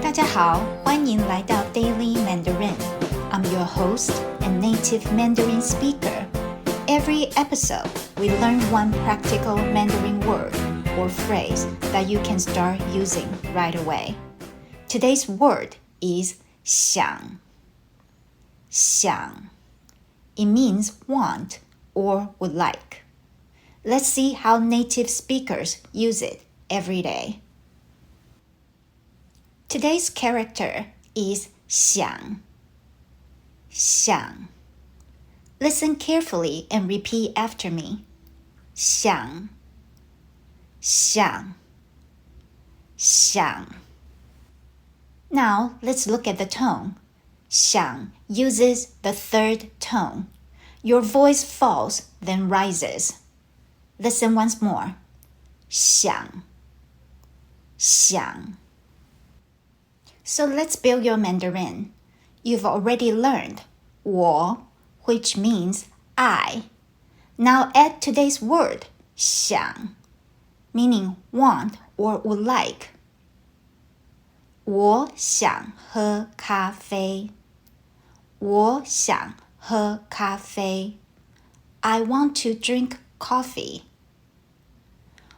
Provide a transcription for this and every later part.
大家好，欢迎来到 Daily Mandarin. I'm your host and native Mandarin speaker. Every episode, we learn one practical Mandarin word or phrase that you can start using right away. Today's word is 想. 想. It means want or would like. Let's see how native speakers use it every day. Today's character is Xiǎng. 想. Listen carefully and repeat after me. 想. 想. 想. Now, let's look at the tone. 想 uses the third tone. Your voice falls, then rises. Listen once more. 想. 想. So let's build your Mandarin. You've already learned 我, which means I. Now add today's word 想, meaning want or would like. 我想喝咖啡. 我想喝咖啡. I want to drink coffee.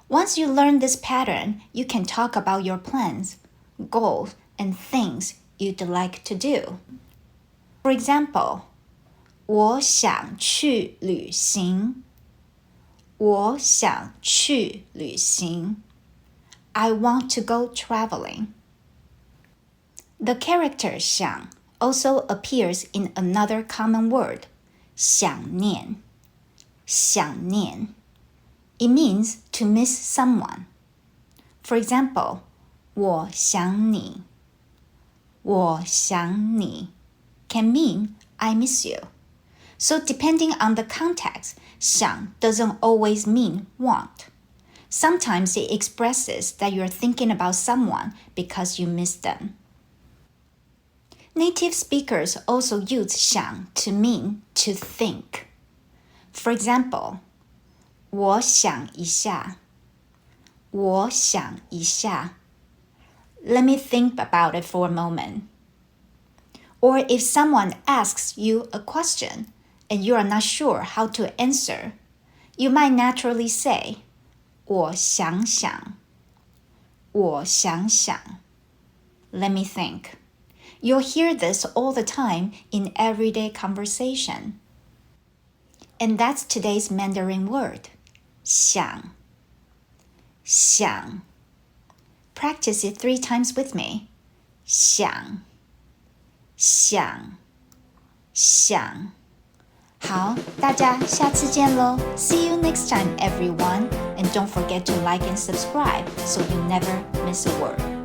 Once you learn this pattern, you can talk about your plans, goals, and things you'd like to do. For example, 我想去旅行. 我想去旅行. I want to go traveling. The character 想 also appears in another common word, 想念. 想念. It means to miss someone. For example, 我想你. 我想你 can mean I miss you. So depending on the context, 想 doesn't always mean want. Sometimes it expresses that you're thinking about someone because you miss them. Native speakers also use 想 to mean to think. For example, 我想一下. 我想一下. Let me think about it for a moment. Or if someone asks you a question and you are not sure how to answer, you might naturally say, 我想想. 我想想. Let me think. You'll hear this all the time in everyday conversation. And that's today's Mandarin word, 想. 想. Practice it 3 times with me. 想. 想. 想. 好，大家下次见咯。See you next time, everyone. And don't forget to like and subscribe so you never miss a word.